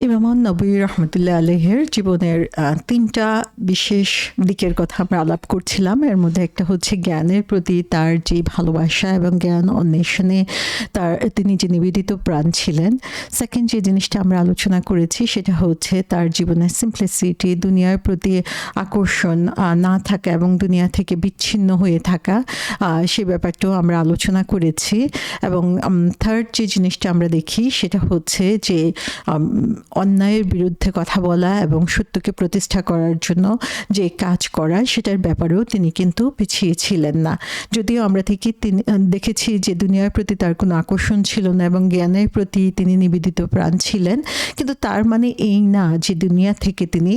ইমাম নবী রহমতুল্লাহ আলাইহির জীবনের তিনটা বিশেষ দিকের কথা আমরা আলাপ করছিলাম। এর মধ্যে একটা হচ্ছে জ্ঞানের প্রতি তার যে ভালোবাসা এবং জ্ঞান অন্বেষণে তিনি যে নিবেদিত প্রাণ ছিলেন। সেকেন্ড যে জিনিসটা আমরা আলোচনা করেছি সেটা হচ্ছে তার জীবনের সিম্পলিসিটি, দুনিয়ার প্রতি আকর্ষণ না থাকা এবং দুনিয়া থেকে বিচ্ছিন্ন হয়ে থাকা, সে ব্যাপারটাও আমরা আলোচনা করেছি। এবং থার্ড যে জিনিসটা আমরা দেখি সেটা হচ্ছে যে অন্যায়ের বিরুদ্ধে কথা বলা এবং সত্যকে প্রতিষ্ঠা করার জন্য যে কাজ করা, সেটার ব্যাপারেও তিনি কিন্তু পিছিয়ে ছিলেন না। যদিও আমরা তিনি দেখেছি যে দুনিয়ার প্রতি তার কোনো আকর্ষণ ছিল না এবং জ্ঞানের প্রতি তিনি নিবেদিত প্রাণ ছিলেন, কিন্তু তার মানে এই না যে দুনিয়া থেকে তিনি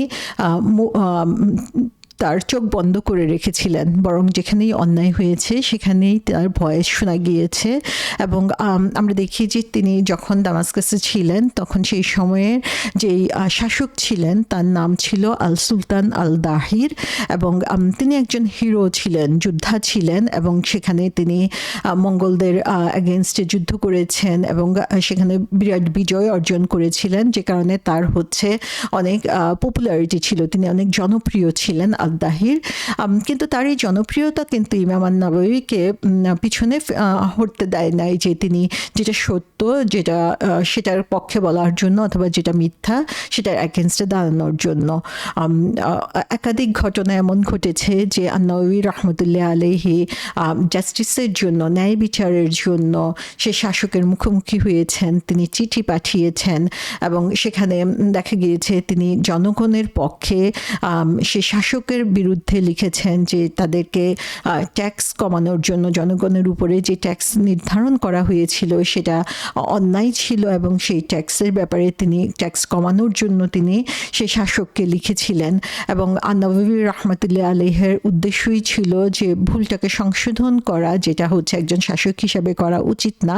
তার চোখ বন্ধ করে রেখেছিলেন, বরং যেখানেই অন্যায় হয়েছে সেখানেই তার ভয়েস শোনা গিয়েছে। এবং আমরা দেখি যে তিনি যখন দামাস্কাসে ছিলেন তখন সেই সময়ের যেই শাসক ছিলেন তার নাম ছিল আল সুলতান আল দাহির, এবং তিনি একজন হিরো ছিলেন, যোদ্ধা ছিলেন, এবং সেখানে তিনি মঙ্গলদের এগেনস্টে যুদ্ধ করেছেন এবং সেখানে বিরাট বিজয় অর্জন করেছিলেন, যে কারণে তার হচ্ছে অনেক পপুলারিটি ছিল, তিনি অনেক জনপ্রিয় ছিলেন দাহির। কিন্তু তার এই জনপ্রিয়তা কিন্তু ইমাম নববীকে পিছনে হটতে দেয় নাই, যে তিনি যেটা সত্য সেটার পক্ষে বলার জন্য অথবা যেটা মিথ্যা সেটার এগেনস্টে দাঁড়ানোর জন্য। একাধিক ঘটনা এমন ঘটেছে যে নববী রহমতুল্লাহ আলাইহি জাস্টিসের জন্য, ন্যায় বিচারের জন্য সে শাসকের মুখোমুখি হয়েছেন, তিনি চিঠি পাঠিয়েছেন এবং সেখানে দেখা গিয়েছে তিনি জনগণের পক্ষে সে শাসকের বিরুদ্ধে লিখেছেন যে তাদেরকে ট্যাক্স কমানোর জন্য, জনগণের উপরে যে ট্যাক্স নির্ধারণ করা হয়েছিল সেটা অন্যায় ছিল এবং সেই ট্যাক্সের ব্যাপারে তিনি ট্যাক্স কমানোর জন্য তিনি সেই শাসককে লিখেছিলেন। এবং নববী রহমতুল্লাহ আলাইহির উদ্দেশ্যই ছিল যে ভুলটাকে সংশোধন করা, যেটা হচ্ছে একজন শাসক হিসাবে করা উচিত না।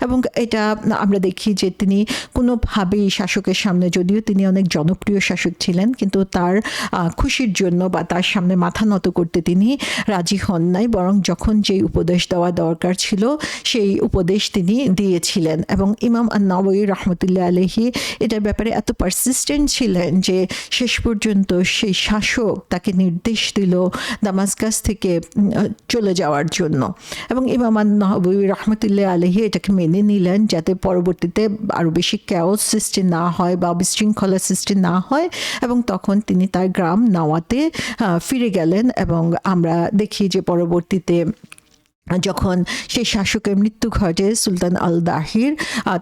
এবং এটা আমরা দেখি যে তিনি কোনোভাবেই শাসকের সামনে, যদিও তিনি অনেক জনপ্রিয় শাসক ছিলেন, কিন্তু তার খুশির জন্য বা তার সামনে মাথা নত করতে তিনি রাজি হন নাই, বরং যখন যেই উপদেশ দেওয়া দরকার ছিল সেই উপদেশ তিনি দিয়েছিলেন। এবং ইমাম নববী রহমতুল্লাহ আলাইহি এটার ব্যাপারে এত পারসিস্টেন্ট ছিলেন যে শেষ পর্যন্ত সেই শাসক তাকে নির্দেশ দিল দামাস্কাস থেকে চলে যাওয়ার জন্য। এবং ইমাম নববী রহমতুল্লাহ আলাইহি এটাকে মেনে নিলেন, যাতে পরবর্তীতে আরও বেশি ক্যাওস সৃষ্টি না হয় বা বিশৃঙ্খলা সৃষ্টি না হয়। এবং তখন তিনি তার গ্রাম নাওয়াতে ফিরে গেলেন। এবং আমরা দেখি যে পরবর্তীতে যখন সেই শাসকের মৃত্যু ঘটে, সুলতান আল দাহির,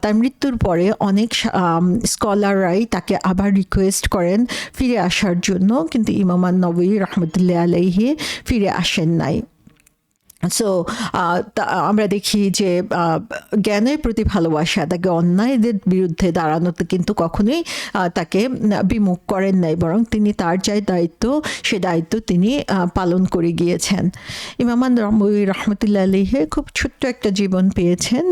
তার মৃত্যুর পরে অনেক স্কলাররাই তাকে আবার রিকোয়েস্ট করেন ফিরে আসার জন্য, কিন্তু ইমাম নববী রহমতুল্লাহ আলাইহি ফিরে আসেন নাই। সো আমরা দেখি যে জ্ঞানের প্রতি ভালোবাসা তাকে অন্যায়দের বিরুদ্ধে দাঁড়ানোতে কিন্তু কখনোই তাকে বিমুখ করেন নাই, বরং তিনি তার যে দায়িত্ব সে দায়িত্ব তিনি পালন করে গিয়েছেন। ইমাম নববী রহমতুল্লাহ আলাইহি খুব ছোট্ট একটা জীবন পেয়েছেন,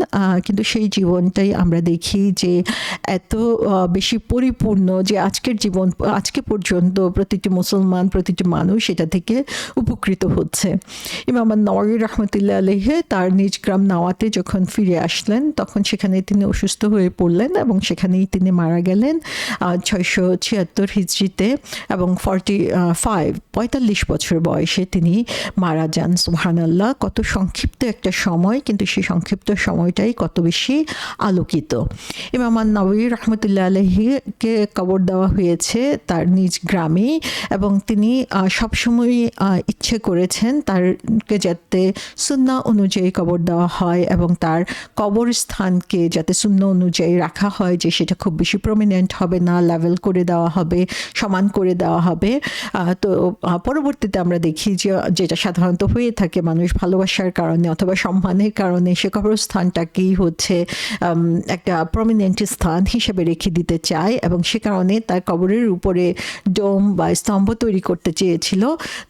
কিন্তু সেই জীবনটাই আমরা দেখি যে এত বেশি পরিপূর্ণ যে আজকে পর্যন্ত প্রতিটি মুসলমান, প্রতিটি মানুষ এটা থেকে উপকৃত হচ্ছে। ইমাম নববী রহমতুল্লাহ আলাইহি তার নিজ গ্রাম নাওয়াতে যখন ফিরে আসলেন তখন সেখানে তিনি অসুস্থ হয়ে পড়লেন এবং সেখানেই তিনি মারা গেলেন 676 হিজরিতে, এবং 45 বছর বয়সে তিনি মারা যান। সুবহানাল্লাহ, কত সংক্ষিপ্ত একটা সময়, কিন্তু সেই সংক্ষিপ্ত সময়টাই কত বেশি আলোকিত। ইমাম নববী রহমতুল্লাহ আলাইহিকে কবর দেওয়া হয়েছে তার নিজ গ্রামেই, এবং তিনি সবসময় ইচ্ছে করেছেন তারকে যাতে সুন্নাহ অনুযায়ী কবর দেওয়া হয় এবং তার কবরস্থানকে যাতে সুন্নাহ অনুযায়ী রাখা হয়, যে সেটা খুব বেশি প্রমিনেন্ট হবে না, লেভেল করে দেওয়া হবে, সমান করে দেওয়া হবে। তো পরবর্তীতে আমরা দেখি যে যেটা সাধারণত হয়ে থাকে, মানুষ ভালোবাসার কারণে অথবা সম্মানের কারণে সে কবরস্থানটাকেই হচ্ছে একটা প্রমিনেন্ট স্থান হিসেবে রেখে দিতে চায়, এবং সে কারণে তার কবরের উপরে ডোম বা স্তম্ভ তৈরি করতে চেয়েছিল।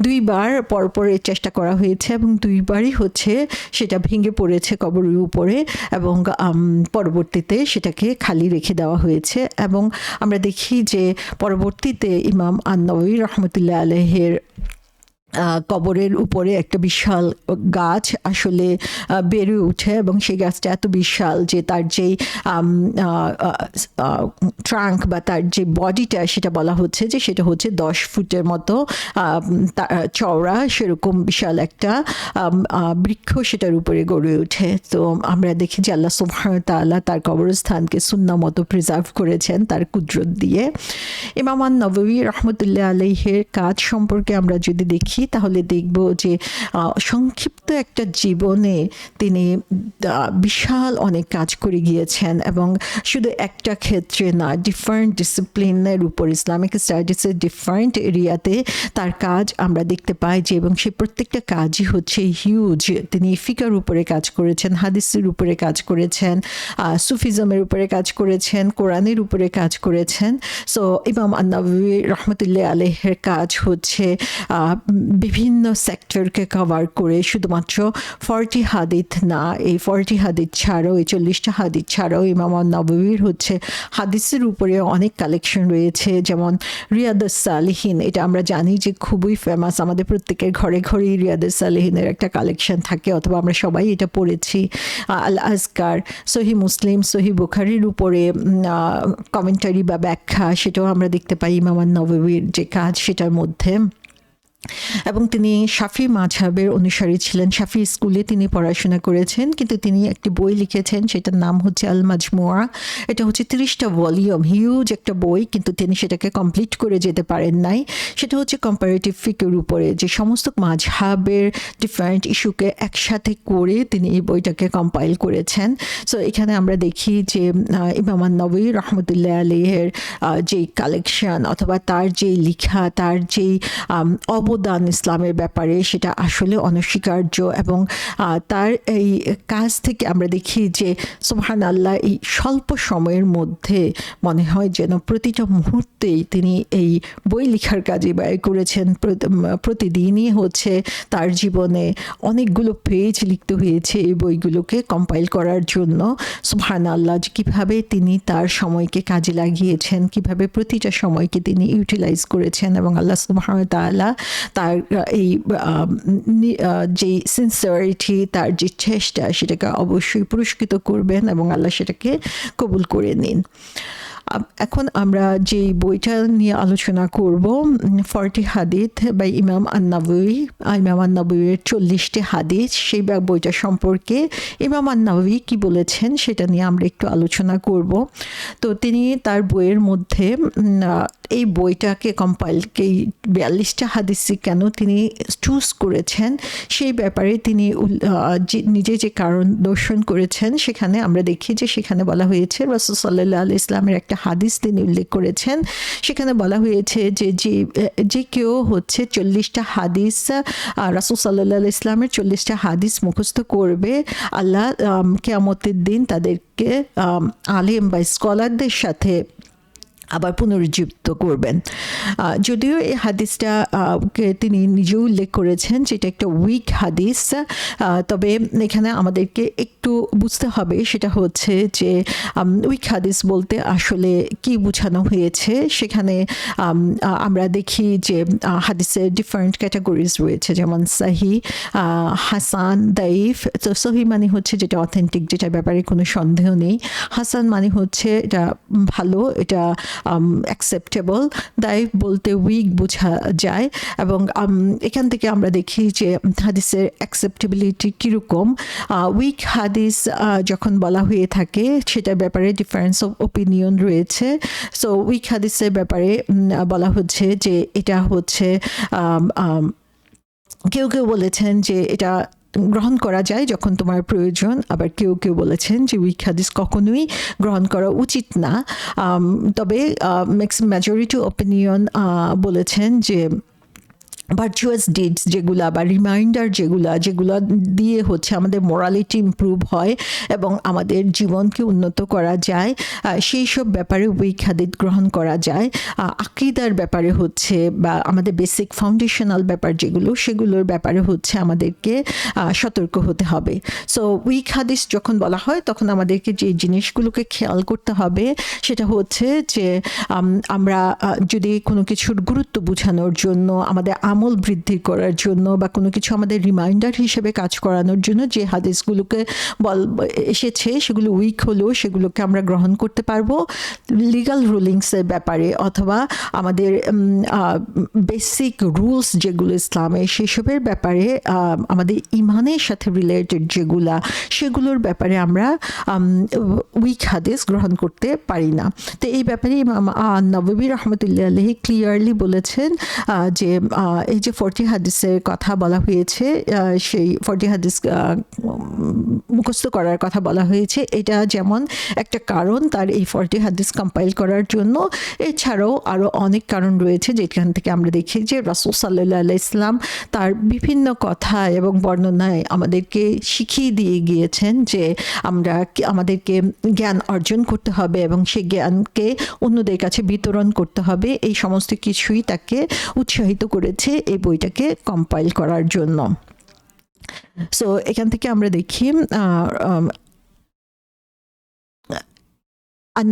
2 বার পরপর চেষ্টা করা হয়েছে এবং 2 বারই হচ্ছে সেটা ভেঙে পড়েছে কবরের উপরে, এবং পরবর্তীতে সেটাকে খালি রেখে দেওয়া হয়েছে। এবং আমরা দেখি যে পরবর্তীতে ইমাম নববী রহমতুল্লাহ আলাইহির কবরের উপরে একটা বিশাল গাছ আসলে বেড়ে ওঠে এবং সেই গাছটা এত বিশাল যে তার যেই ট্রাঙ্ক বা তার যে বডিটা সেটা বলা হচ্ছে যে সেটা হচ্ছে 10 ফুটের মতো চওড়া, সেরকম বিশাল একটা বৃক্ষ সেটার উপরে গড়ে ওঠে। তো আমরা দেখি যে আল্লাহ সুবহানাহু ওয়া তাআলা তার কবরস্থানকে সুন্নাহ মতো প্রিজার্ভ করেছেন তার কুদরত দিয়ে। ইমাম আন-নববী রাহমাতুল্লাহ আলাইহির কাজ সম্পর্কে আমরা যদি দেখি তাহলে দেখব যে সংক্ষিপ্ত একটা জীবনে তিনি বিশাল অনেক কাজ করে গিয়েছেন এবং শুধু একটা ক্ষেত্রে না, ডিফারেন্ট ডিসিপ্লিনের উপর, ইসলামিক স্টাডিজের ডিফারেন্ট এরিয়াতে তার কাজ আমরা দেখতে পাই যে, এবং সেই প্রত্যেকটা কাজই হচ্ছে হিউজ। তিনি ফিকার উপরে কাজ করেছেন, হাদিসের উপরে কাজ করেছেন, সুফিজমের উপরে কাজ করেছেন, কোরআনের উপরে কাজ করেছেন। সো ইমাম আন-নববী রাহমাতুল্লাহ আলাইহির কাজ হচ্ছে বিভিন্ন সেক্টরকে কভার করে, শুধুমাত্র 40 হাদিস না, এই 40 হাদিস ছাড়াও, এই 40টা হাদিস ছাড়াও ইমাম আন-নববীর হচ্ছে হাদিসের উপরে অনেক কালেকশন রয়েছে। যেমন রিয়াদুস সালিহিন, এটা আমরা জানি যে খুবই ফেমাস, আমাদের প্রত্যেকের ঘরে ঘরেই রিয়াদুস সালিহিনের একটা কালেকশন থাকে, অথবা আমরা সবাই এটা পড়েছি। আল আজকার, সহি মুসলিম, সহি বুখারীর উপরে কমেন্টারি বা ব্যাখ্যা, সেটাও আমরা দেখতে পাই ইমাম আন-নববীর যে কাজ সেটার মধ্যে। এবং তিনি শাফি মাযহাবের অনুসারী ছিলেন, শাফি স্কুলে তিনি পড়াশোনা করেছেন, কিন্তু তিনি একটি বই লিখেছেন, সেটার নাম হচ্ছে আল মাজমুয়া। এটা হচ্ছে 30টা ভলিউম, হিউজ একটা বই, কিন্তু তিনি সেটাকে কমপ্লিট করে যেতে পারেন নাই। সেটা হচ্ছে কম্পারেটিভ ফিকের উপরে, যে সমস্ত মাযহাবের ডিফারেন্ট ইস্যুকে একসাথে করে তিনি এই বইটাকে কম্পাইল করেছেন। সো এখানে আমরা দেখি যে ইমাম আন-নববী রাহমাতুল্লাহ আলাইহির যেই কালেকশন অথবা তার যেই লিখা, তার যেই অবদান ইসলামের ব্যাপারে, সেটা আসলে অনস্বীকার্য। এবং তার এই কাজ থেকে আমরা দেখি যে সুবহানাল্লাহ, এই স্বল্প সময়ের মধ্যে মনে হয় যেন প্রতিটা মুহূর্তেই তিনি এই বই লেখার কাজে ব্যয় করেছেন। প্রতিদিনই হচ্ছে তার জীবনে অনেকগুলো পেজ লিখতে হয়েছে এই বইগুলোকে কম্পাইল করার জন্য। সুবহানাল্লাহ, কীভাবে তিনি তার সময়কে কাজে লাগিয়েছেন, কিভাবে প্রতিটা সময়কে তিনি ইউটিলাইজ করেছেন, এবং আল্লাহ সুবহানাহু ওয়া তাআলা তার এই যে সিনসিয়ারিটি, তার যে চেষ্টা, সেটাকে অবশ্যই পুরস্কৃত করবেন এবং আল্লাহ সেটাকে কবুল করে নিন। এখন আমরা যে বইটা নিয়ে আলোচনা করব, 40 হাদিস বা ইমাম আন-নববী, ইমাম আন-নববীর 40টি হাদিস, সেই বইটা সম্পর্কে ইমাম আন-নববী কি বলেছেন সেটা নিয়ে আমরা একটু আলোচনা করব। তো তিনি তার বইয়ের মধ্যে এই বইটাকে কম্পাইলকে 42টা হাদিসই কেন তিনি চুজ করেছেন সেই ব্যাপারে তিনি নিজে যে কারণ দর্শন করেছেন, সেখানে আমরা দেখি যে সেখানে বলা হয়েছে, রাসূল সাল্লাল্লাহু আলাইহি ইসলামের একটা হাদিস তিনি উল্লেখ করেছেন। সেখানে বলা হয়েছে যে কেউ হচ্ছে 40টা হাদিস, রাসূল সাল্লাল্লাহু আলাইহি ইসলামের 40টা হাদিস মুখস্থ করবে, আল্লাহ কিয়ামতের দিন তাদেরকে আলেম বা স্কলারদের সাথে আবার পুনরুজ্জীবিত করবেন। যদিও এই হাদিসটা তিনি নিজেও উল্লেখ করেছেন যে এটা একটা উইক হাদিস, তবে এখানে আমাদেরকে একটু বুঝতে হবে, সেটা হচ্ছে যে উইক হাদিস বলতে আসলে কি বোঝানো হয়েছে। সেখানে আমরা দেখি যে হাদিসের ডিফারেন্ট ক্যাটাগরিজ রয়েছে, যেমন সাহি, হাসান, দাইফ। তো সহি মানে হচ্ছে যেটা অথেন্টিক, যেটার ব্যাপারে কোনো সন্দেহ নেই। হাসান মানে হচ্ছে এটা ভালো, এটা অ্যাকসেপ্টেবল। দাইফ বলতে উইক বোঝা যায়। এবং এখান থেকে আমরা দেখি যে হাদিসের অ্যাকসেপ্টেবিলিটি কীরকম। উইক হাদিস যখন বলা হয়ে থাকে, সেটার ব্যাপারে ডিফারেন্স অফ ওপিনিয়ন রয়েছে। সো উইক হাদিসের ব্যাপারে বলা হচ্ছে যে এটা হচ্ছে কেউ কেউ বলেছেন যে এটা গ্রহণ করা যায় যখন তোমার প্রয়োজন, আবার কেউ কেউ বলেছেন যে উইক হাদিস কখনোই গ্রহণ করা উচিত না। তবে মেজরিটি ওপিনিয়ন বলেছেন যে ভার্চুয়াস ডিডস যেগুলা বা রিমাইন্ডার যেগুলো দিয়ে হচ্ছে আমাদের মোরালিটি ইমপ্রুভ হয় এবং আমাদের জীবনকে উন্নত করা যায়, সেই সব ব্যাপারে উইক হাদিস গ্রহণ করা যায়। আকীদার ব্যাপারে হচ্ছে বা আমাদের বেসিক ফাউন্ডেশনাল ব্যাপার সেগুলোর ব্যাপারে হচ্ছে আমাদেরকে সতর্ক হতে হবে। সো উইক হাদিস যখন বলা হয়, তখন আমাদেরকে যে জিনিসগুলোকে খেয়াল করতে হবে সেটা হচ্ছে যে আমরা যদি কোনো কিছুর গুরুত্ব বোঝানোর জন্য আমাদের আমল বৃদ্ধি করার জন্য বা কোনো কিছু আমাদের রিমাইন্ডার হিসেবে কাজ করানোর জন্য যে হাদিসগুলোকে এসেছে সেগুলো উইক হলেও সেগুলোকে আমরা গ্রহণ করতে পারবো। লিগাল রুলিংসের ব্যাপারে অথবা আমাদের বেসিক রুলস যেগুলো ইসলামে সেসবের ব্যাপারে আমাদের ইমানের সাথে রিলেটেড সেগুলোর ব্যাপারে আমরা উইক হাদিস গ্রহণ করতে পারি না। তো এই ব্যাপারে ইমাম নববী রহমতুল্লাহ আলাইহি ক্লিয়ারলি বলেছেন যে এই যে 40 হাদিসের কথা বলা হয়েছে, সেই 40 হাদিস মুখস্থ করার কথা বলা হয়েছে, এটা যেমন একটা কারণ তার এই 40 হাদিস কম্পাইল করার জন্য, এছাড়াও আরও অনেক কারণ রয়েছে যেখান থেকে আমরা দেখি যে রাসূল সাল্লাল্লাহু আলাইহি ওয়াসাল্লাম তার বিভিন্ন কথা এবং বর্ণনায় আমাদেরকে শিখিয়ে দিয়ে গিয়েছেন যে আমাদেরকে জ্ঞান অর্জন করতে হবে এবং সেই জ্ঞানকে অন্যদের কাছে বিতরণ করতে হবে। এই সমস্ত কিছুই তাকে উৎসাহিত করেছে এই বইটাকে কম্পাইল করার জন্য। সো এখান থেকে আমরা দেখি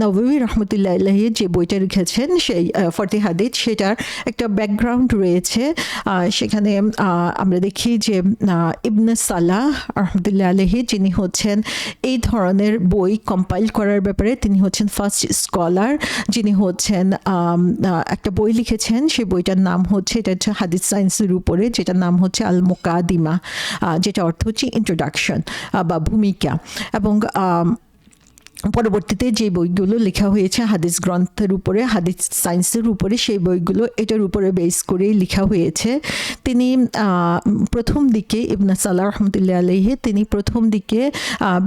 নববী রহমতুল্লাহ আলাইহি যে বইটা লিখেছেন সেই 40 হাদিস, সেটার একটা ব্যাকগ্রাউন্ড রয়েছে। সেখানে আমরা দেখি যে ইবনে সালাহ রহমতুল্লাহ আলাইহি যিনি হচ্ছেন এই ধরনের বই কম্পাইল করার ব্যাপারে তিনি হচ্ছেন ফার্স্ট স্কলার, যিনি হচ্ছেন একটা বই লিখেছেন। সেই বইটার নাম হচ্ছে, এটা হচ্ছে হাদিস সায়েন্সের উপরে, যেটার নাম হচ্ছে আল মুকাদিমা, যেটা অর্থ হচ্ছে ইন্ট্রোডাকশন বা ভূমিকা। এবং পরবর্তীতে যে বইগুলো লেখা হয়েছে হাদিস গ্রন্থের উপরে, হাদিস সায়েন্সের উপরে, সেই বইগুলো এটার উপরে বেস করেই লেখা হয়েছে। তিনি প্রথম দিকে ইবনে সালাহ রহমতুল্লাহ আলাইহি তিনি প্রথম দিকে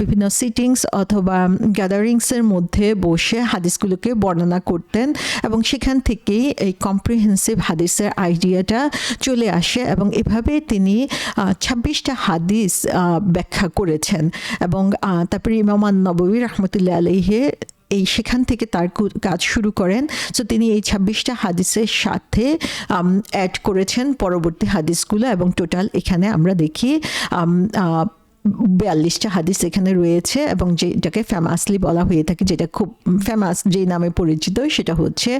বিভিন্ন সিটিংস অথবা গ্যাদারিংসের মধ্যে বসে হাদিসগুলোকে বর্ণনা করতেন এবং সেখান থেকেই এই কম্প্রিহেন্সিভ হাদিসের আইডিয়াটা চলে আসে এবং এভাবে তিনি 26টা হাদিস ব্যাখ্যা করেছেন। এবং তারপরে ইমাম নববী রহমতুল্লাহ আলাইহি এই সেখান থেকে তার কাজ শুরু করেন। সো তিনি এই 26টা হাদিসের সাথে অ্যাড করেছেন পরবর্তী হাদিসগুলো এবং টোটাল এখানে আমরা দেখি 42টা হাদিস এখানে রয়েছে এবং যেটাকে ফেমাসলি বলা হয়ে থাকে, যেটা খুব ফেমাস যে নামে পরিচিত, সেটা হচ্ছে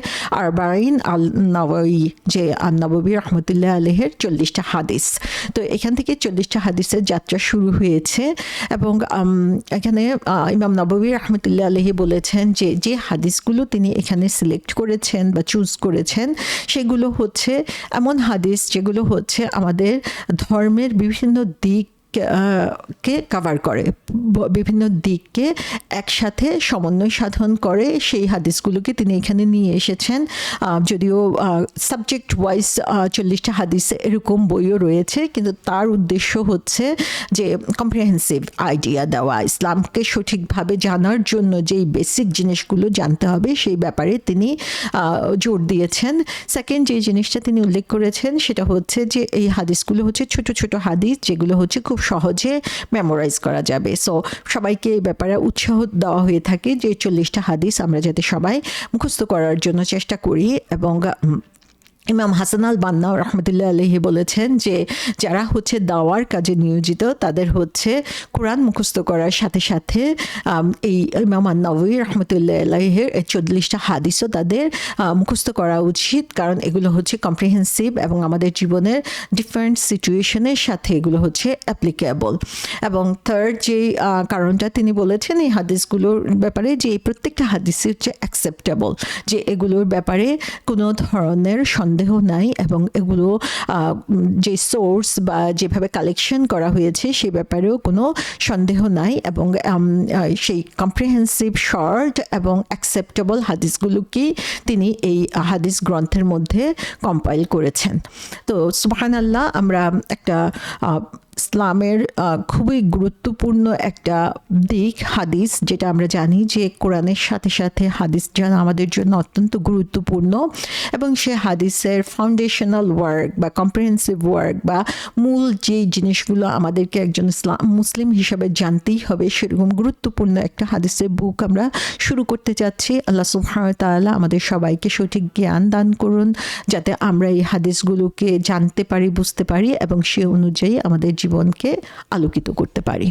আরবাঈন আল নববী, যে নববী রহমতুল্লাহ আলাইহির 40টা হাদিস। তো এখান থেকে 40টা হাদিসের যাত্রা শুরু হয়েছে এবং এখানে ইমাম নববী রহমতুল্লাহ আলাইহি বলেছেন যে যে হাদিসগুলো তিনি এখানে সিলেক্ট করেছেন বা চুজ করেছেন সেগুলো হচ্ছে এমন হাদিস যেগুলো হচ্ছে আমাদের ধর্মের বিভিন্ন দিক কে কভার করে, বিভিন্ন দিককে একসাথে সমন্বয় সাধন করে, সেই হাদিসগুলোকে তিনি এখানে নিয়ে এসেছেন। যদিও সাবজেক্ট ওয়াইজ 40টা হাদিস এরকম বইও রয়েছে, কিন্তু তার উদ্দেশ্য হচ্ছে যে কম্প্রিহেন্সিভ আইডিয়া দেওয়া, ইসলামকে সঠিকভাবে জানার জন্য যেই বেসিক জিনিসগুলো জানতে হবে সেই ব্যাপারে তিনি জোর দিয়েছেন। সেকেন্ড যে জিনিসটা তিনি উল্লেখ করেছেন সেটা হচ্ছে যে এই হাদিসগুলো হচ্ছে ছোট ছোট হাদিস যেগুলো হচ্ছে খুব সহজে মেমোরাইজ করা যাবে। সো সবাইকে এই ব্যাপারে উৎসাহ দেওয়া হয়ে থাকে যে 40টা হাদিস আমরা যাতে সবাই মুখস্থ করার জন্য চেষ্টা করি। এবং ইমাম হাসান আল বান্না রহমতুল্লাহ আলাইহি বলেছেন যে যারা হচ্ছে দাওয়ার কাজে নিয়োজিত তাদের হচ্ছে কোরআন মুখস্থ করার সাথে সাথে এই ইমাম নববী রহমতুল্লাহ আলাইহির 40টা হাদিসও তাদের মুখস্থ করা উচিত, কারণ এগুলো হচ্ছে কম্প্রিহেন্সিভ এবং আমাদের জীবনের ডিফারেন্ট সিচুয়েশনের সাথে এগুলো হচ্ছে অ্যাপ্লিকেবল। এবং থার্ড যে কারণটা তিনি বলেছেন এই হাদিসগুলোর ব্যাপারে, যে এই প্রত্যেকটা হাদিসই হচ্ছে অ্যাকসেপ্টেবল, যে এগুলোর ব্যাপারে কোনো ধরনের সন্দেহ নাই এবং এগুলো যে সোর্স বা যেভাবে কালেকশন করা হয়েছে সে ব্যাপারেও কোনো সন্দেহ নাই। এবং সেই কম্প্রিহেন্সিভ শর্ট এবং অ্যাকসেপ্টেবল হাদিসগুলোকেই তিনি এই হাদিস গ্রন্থের মধ্যে কম্পাইল করেছেন। তো সুবহানাল্লাহ, আমরা একটা ইসলামের খুবই গুরুত্বপূর্ণ একটা দিক হাদিস, যেটা আমরা জানি যে কোরআনের সাথে সাথে হাদিস জানা আমাদের জন্য অত্যন্ত গুরুত্বপূর্ণ এবং সে হাদিসের ফাউন্ডেশনাল ওয়ার্ক বা কম্প্রিহেন্সিভ ওয়ার্ক বা মূল যে জিনিসগুলো আমাদেরকে একজন মুসলিম হিসাবে জানতেই হবে, সেরকম গুরুত্বপূর্ণ একটা হাদিসের বুক আমরা শুরু করতে যাচ্ছি। আল্লাহ সুবহানাহু ওয়া তাআলা আমাদের সবাইকে সঠিক জ্ঞান দান করুন যাতে আমরা এই হাদিসগুলোকে জানতে পারি, বুঝতে পারি এবং সে অনুযায়ী আমাদের জীবনকে আলোকিত করতে পারি।